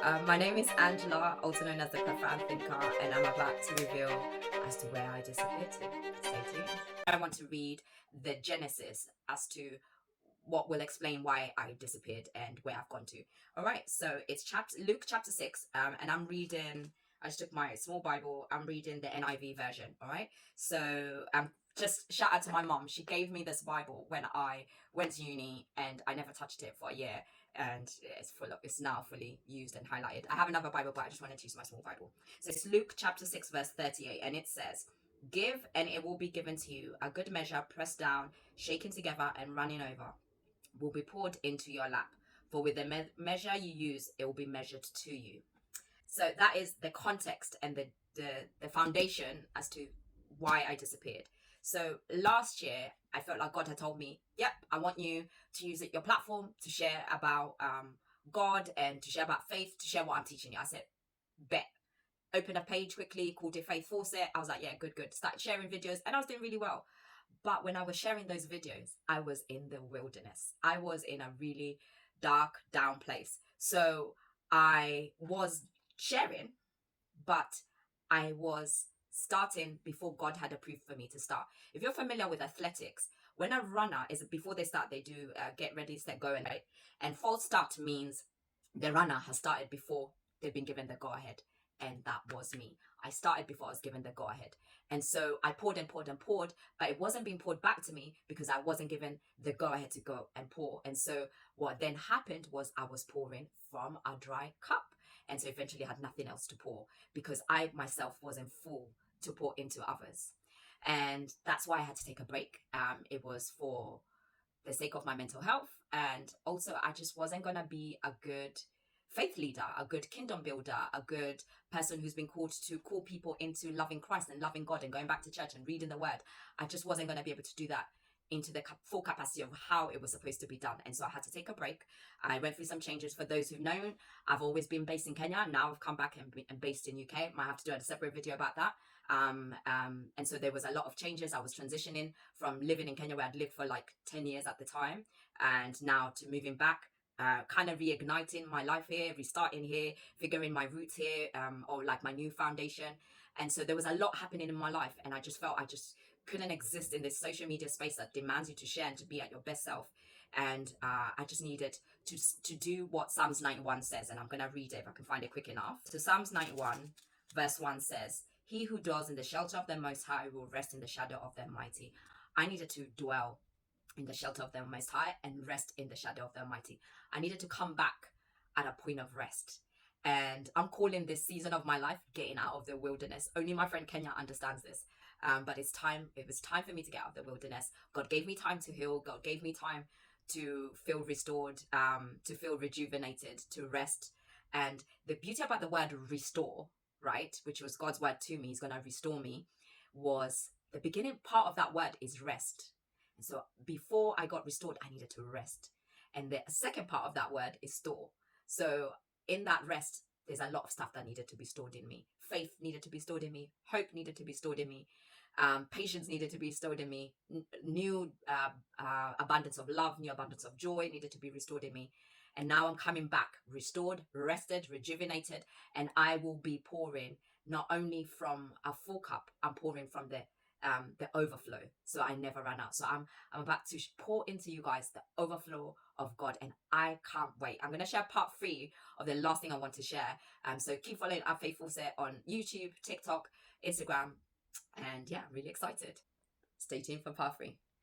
My name is Angela, also known as the Profound Thinker, and I'm about to reveal as to where I disappeared to. Stay tuned. I want to read the Genesis as to what will explain why I disappeared and where I've gone to. All right, so it's Luke chapter 6, and I'm reading. I just took my small Bible. I'm reading the NIV version. All right, so just shout out to my mom. She gave me this Bible when I went to uni, and I never touched it for a year. And it's now fully used and highlighted. I have another Bible, but I just wanted to use my small Bible. So it's Luke chapter 6, verse 38, and it says, "Give, and it will be given to you. A good measure, pressed down, shaken together, and running over, will be poured into your lap. For with the measure you use, it will be measured to you." So that is the context and the foundation as to why I disappeared. So last year, I felt like God had told me, "Yep, I want you to use your platform to share about God and to share about faith, to share what I'm teaching you." I said, "Bet." Opened a page quickly, called it Faith Fawcett. I was like, "Yeah, good." Started sharing videos, and I was doing really well. But when I was sharing those videos, I was in the wilderness. I was in a really dark, down place. So I was sharing, but I was starting before God had approved for me to start. If you're familiar with athletics, when a runner is before they start, they do get ready, set, go, and right. And false start means the runner has started before they've been given the go ahead, and that was me. I started before I was given the go ahead, and so I poured and poured and poured, but it wasn't being poured back to me because I wasn't given the go ahead to go and pour. And so what then happened was I was pouring from a dry cup. And so eventually I had nothing else to pour because I myself wasn't full to pour into others. And that's why I had to take a break. It was for the sake of my mental health. And also, I just wasn't going to be a good faith leader, a good kingdom builder, a good person who's been called to call people into loving Christ and loving God and going back to church and reading the word. I just wasn't going to be able to do that into the full capacity of how it was supposed to be done. And so I had to take a break. I went through some changes. For those who've known, I've always been based in Kenya. Now I've come back and based in UK. Might have to do a separate video about that. And so there was a lot of changes. I was transitioning from living in Kenya, where I'd lived for like 10 years at the time, and now to moving back, kind of reigniting my life here, restarting here, figuring my roots here, or like my new foundation. And so there was a lot happening in my life, and I just felt I just couldn't exist in this social media space that demands you to share and to be at your best self. And I just needed to do what Psalms 91 says, and I'm going to read it if I can find it quick enough. So Psalms 91 verse 1 says, "He who dwells in the shelter of the Most High will rest in the shadow of the Almighty." I needed to dwell in the shelter of the Most High and rest in the shadow of the Almighty. I needed to come back at a point of rest. And I'm calling this season of my life getting out of the wilderness. Only my friend Kenya understands this. But it's time. It was time for me to get out of the wilderness. God gave me time to heal. God gave me time to feel restored, to feel rejuvenated, to rest. And the beauty about the word restore, right, which was God's word to me, He's going to restore me, was the beginning part of that word is rest. And so before I got restored, I needed to rest. And the second part of that word is store. So in that rest, there's a lot of stuff that needed to be stored in me. Faith needed to be stored in me. Hope needed to be stored in me. Patience needed to be stored in me. New abundance of love, new abundance of joy needed to be restored in me. And now I'm coming back, restored, rested, rejuvenated, and I will be pouring not only from a full cup, I'm pouring from the overflow, so I never run out. So I'm about to pour into you guys the overflow of God, and I can't wait. I'm going to share part 3 of the last thing I want to share. So keep following our Faith Fawcett on YouTube, TikTok, Instagram, and yeah, I'm really excited. Stay tuned for part 3.